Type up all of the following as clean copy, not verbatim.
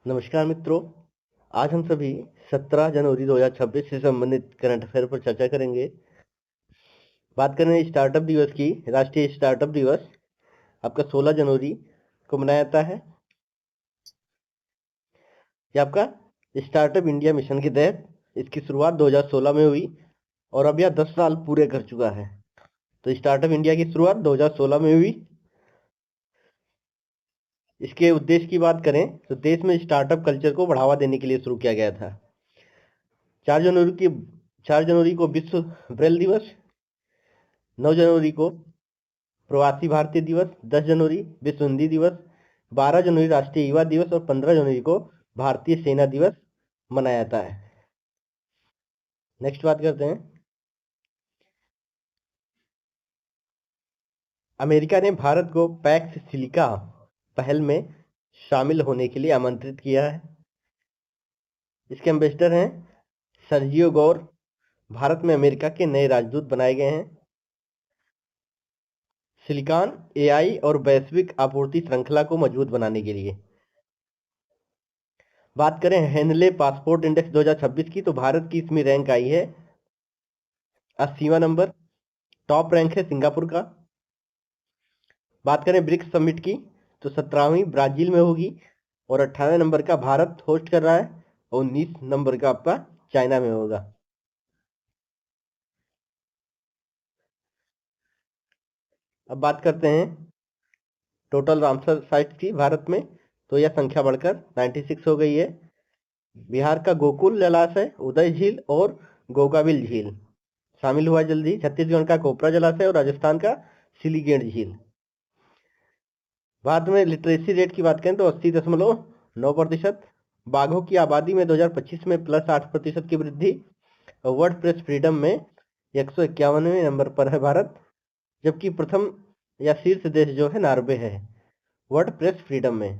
नमस्कार मित्रों, आज हम सभी 17 जनवरी 2026 से संबंधित करंट अफेयर पर चर्चा करेंगे। बात करें स्टार्टअप दिवस की। राष्ट्रीय स्टार्टअप दिवस आपका 16 जनवरी को मनाया जाता है। ये आपका स्टार्टअप इंडिया मिशन के तहत इसकी शुरुआत 2016 में हुई और अब यह 10 साल पूरे कर चुका है। तो स्टार्टअप इंडिया की शुरुआत 2016 में हुई। इसके उद्देश्य की बात करें तो देश में स्टार्टअप कल्चर को बढ़ावा देने के लिए शुरू किया गया था। 4 जनवरी को विश्व ब्रेल दिवस, 9 जनवरी को प्रवासी भारतीय दिवस, 10 जनवरी विश्व हिंदी दिवस, 12 जनवरी राष्ट्रीय युवा दिवस और 15 जनवरी को भारतीय सेना दिवस मनाया जाता है। नेक्स्ट बात करते हैं। अमेरिका ने भारत को पैक्स सिलिका पहल में शामिल होने के लिए आमंत्रित किया है। इसके एम्बेसडर हैं सर्जियो गौर। भारत में अमेरिका के नए राजदूत बनाए गए हैं। सिलिकॉन एआई और वैश्विक आपूर्ति श्रृंखला को मजबूत बनाने के लिए। बात करें हेनले पासपोर्ट इंडेक्स 2026 की, तो भारत की इसमें रैंक आई है 80वां नंबर। टॉप रैंक है सिंगापुर का। बात करें ब्रिक्स समिट की, तो 17वीं ब्राजील में होगी और 18वें नंबर का भारत होस्ट कर रहा है और 19 नंबर का आपका चाइना में होगा। अब बात करते हैं टोटल रामसर साइट्स की भारत में, तो यह संख्या बढ़कर 96 हो गई है। बिहार का गोकुल जलाशय, उदय झील और गोगाबिल झील शामिल हुआ जल्दी। छत्तीसगढ़ का कोपरा जलाशय और राजस्थान का सिलीगेट झील। भारत में लिटरेसी रेट की बात करें तो 80.9%। बाघों की आबादी में 2025 में +8% की वृद्धि। वर्ल्ड प्रेस फ्रीडम में 151वें नंबर पर है भारत, जबकि प्रथम या शीर्ष देश जो है नॉर्वे है वर्ल्ड प्रेस फ्रीडम में।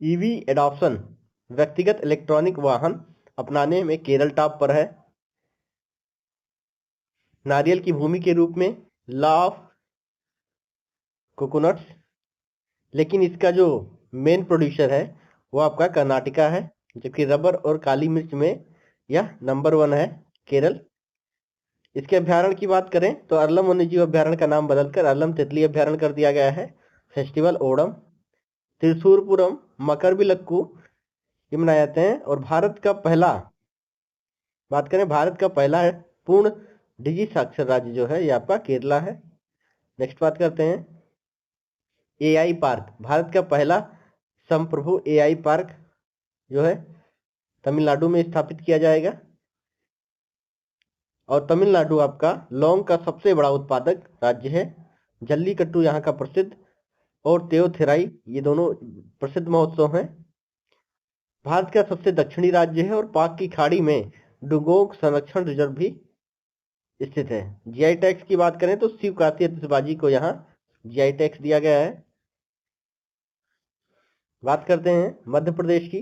ईवी एडॉप्शन, व्यक्तिगत इलेक्ट्रॉनिक वाहन अपनाने में केरल टॉप पर है। नारियल की भूमि के रूप में लॉ ऑफ कोकोनट्स, लेकिन इसका जो मेन प्रोड्यूसर है वो आपका कर्नाटका है, जबकि रबर और काली मिर्च में यह नंबर 1 है केरल। इसके अभ्यारण्य की बात करें तो अरलम वन्यजीव अभ्यारण्य का नाम बदलकर अरलम तितली अभ्यारण्य कर दिया गया है। फेस्टिवल ओणम, त्रिशूरपुरम, मकरविलक्कू ये मनाए जाते हैं। और भारत का पहला है पूर्ण डिजी साक्षर राज्य जो है ये आपका केरला है। नेक्स्ट बात करते हैं एआई पार्क। भारत का पहला संप्रभु एआई पार्क जो है तमिलनाडु में स्थापित किया जाएगा। और तमिलनाडु आपका लौंग का सबसे बड़ा उत्पादक राज्य है। जल्लीकट्टू यहाँ का प्रसिद्ध और तेओथिराई ये दोनों प्रसिद्ध महोत्सव हैं। भारत का सबसे दक्षिणी राज्य है और पाक की खाड़ी में डुगोंग संरक्षण रिजर्व भी स्थित है। जीआई टैक्स की बात करें तो शिव काशी आतिशबाजी को यहाँ जीआई टैक्स दिया गया है। बात करते हैं मध्य प्रदेश की,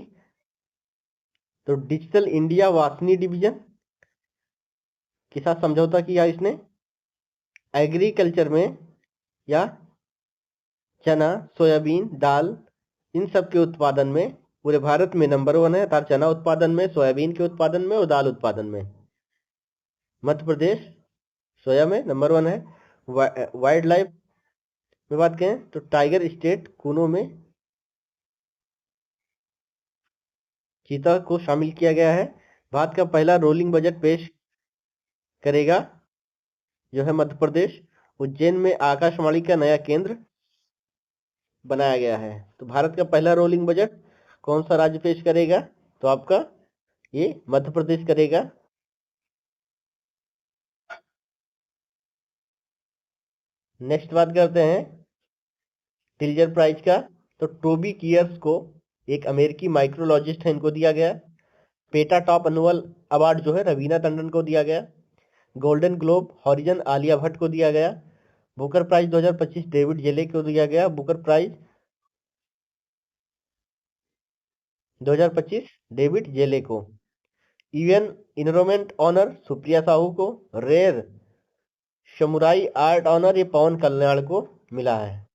तो डिजिटल इंडिया वासनी डिवीजन के साथ समझौता किया इसने। एग्रीकल्चर में या चना, सोयाबीन, दाल इन सब के उत्पादन में पूरे भारत में नंबर 1 है, अर्थात चना उत्पादन में, सोयाबीन के उत्पादन में और दाल उत्पादन में मध्य प्रदेश सोया में नंबर 1 है। वाइल्ड लाइफ में बात करें तो टाइगर स्टेट कुनो में चीता को शामिल किया गया है। भारत का पहला रोलिंग बजट पेश करेगा जो है मध्य प्रदेश। उज्जैन में आकाशवाणी का नया केंद्र बनाया गया है। तो भारत का पहला रोलिंग बजट कौन सा राज्य पेश करेगा, तो आपका ये मध्य प्रदेश करेगा। नेक्स्ट बात करते हैं टिल्जर प्राइज का, तो टोबी कियर्स को एक अमेरिकी माइक्रोलॉजिस्ट है इनको दिया गया। पेटा टॉप एनुअल अवार्ड जो है रवीना टंडन को दिया गया। Golden globe horizon Alia Bhatt को दिया गया। बुकर प्राइज 2025 डेविड जेले को दिया गया। बुकर प्राइज 2025 डेविड जेले को। UN environment honour Supriya Sahu को। रेयर समुराई आर्ट ऑनर ये पवन कल्याण को मिला है।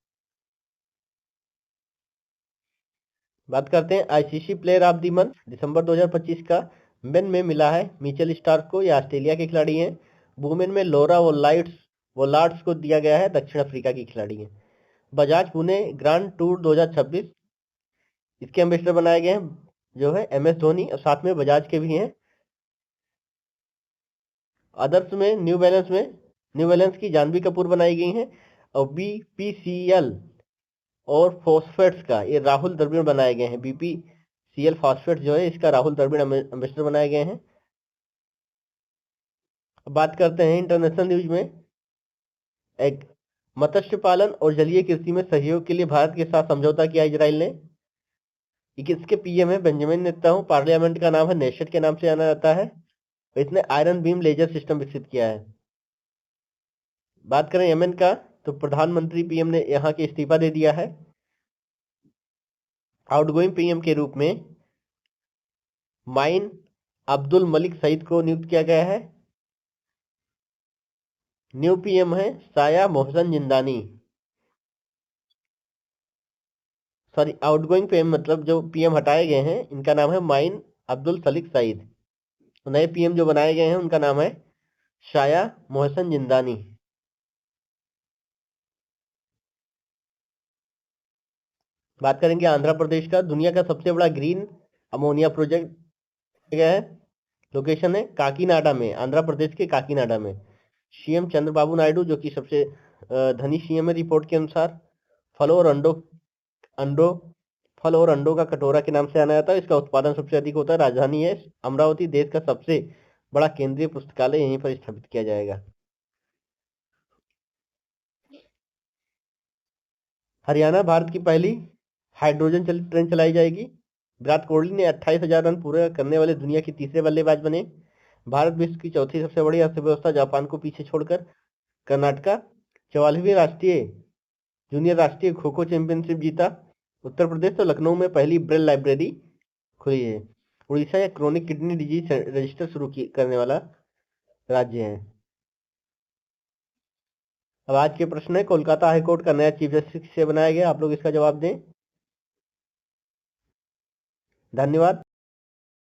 बात करते हैं ICC player of the month दिसंबर 2025 का। मेन में मिला है मिचेल स्टार्क को, ये ऑस्ट्रेलिया के खिलाड़ी हैं। वुमेन में लोरा वोलार्ड्स को दिया गया है, दक्षिण अफ्रीका की खिलाड़ी हैं। बजाज पुणे ग्रांड टूर 2026 इसके एम्बेसडर बनाए गए हैं जो है MS धोनी, और साथ में बजाज के भी हैं। अदर्स में न्यू बैलेंस की जानवी कपूर बनाई गई हैं, और BPCL और फॉस्फेट्स का ये राहुल द्रविड़ बनाए गए हैं। BPCL फॉस्फेट्स जो है इसका राहुल द्रविड़ एम्बेसडर बनाए गए हैं। अब बात करते हैं इंटरनेशनल न्यूज में। एक मत्स्य पालन और जलीय कृषि में सहयोग के लिए भारत के साथ समझौता किया इजराइल ने। इसके PM है बेंजामिन नेतन्याहू, पार्लियामेंट का नाम है नेशेट के नाम से जाना जाता है। इसने आयरन बीम लेजर सिस्टम विकसित किया है। बात करें यमन का, तो प्रधानमंत्री PM ने यहाँ के इस्तीफा दे दिया है। आउटगोइंग PM के रूप में माइन अब्दुल मलिक सईद को नियुक्त किया गया है। न्यू PM है साया मोहसन जिंदानी। सॉरी, आउटगोइंग PM मतलब जो PM हटाए गए हैं इनका नाम है माइन अब्दुल सलीक सईद। नए PM जो बनाए गए हैं उनका नाम है शाया मोहसन जिंदानी। बात करेंगे आंध्र प्रदेश का। दुनिया का सबसे बड़ा ग्रीन अमोनिया प्रोजेक्ट है, लोकेशन है काकीनाडा में, आंध्र प्रदेश के काकीनाडा में। CM चंद्रबाबू नायडू जो कि सबसे धनी CM है रिपोर्ट के अनुसार। फल और अंडों का कटोरा के नाम से जाना जाता है। इसका उत्पादन सबसे अधिक होता है। राजधानी है अमरावती। देश का सबसे बड़ा केंद्रीय पुस्तकालय यहीं पर स्थापित किया जाएगा। हरियाणा भारत की पहली हाइड्रोजन चलित ट्रेन चलाई जाएगी। विराट कोहली ने 28,000 रन पूरे करने वाले दुनिया के तीसरे बल्लेबाज बने। भारत विश्व की चौथी सबसे बड़ी अर्थव्यवस्था, जापान को पीछे छोड़कर। कर्नाटका 44वीं जूनियर राष्ट्रीय खो खो चैंपियनशिप जीता। उत्तर प्रदेश तो लखनऊ में पहली ब्रेल लाइब्रेरी खुली है। उड़ीसा या क्रोनिक किडनी डिजीज रजिस्टर शुरू करने वाला राज्य है। अब आज के प्रश्न है, कोलकाता हाईकोर्ट का नया चीफ जस्टिस से बनाया गया। आप लोग इसका जवाब दें। धन्यवाद।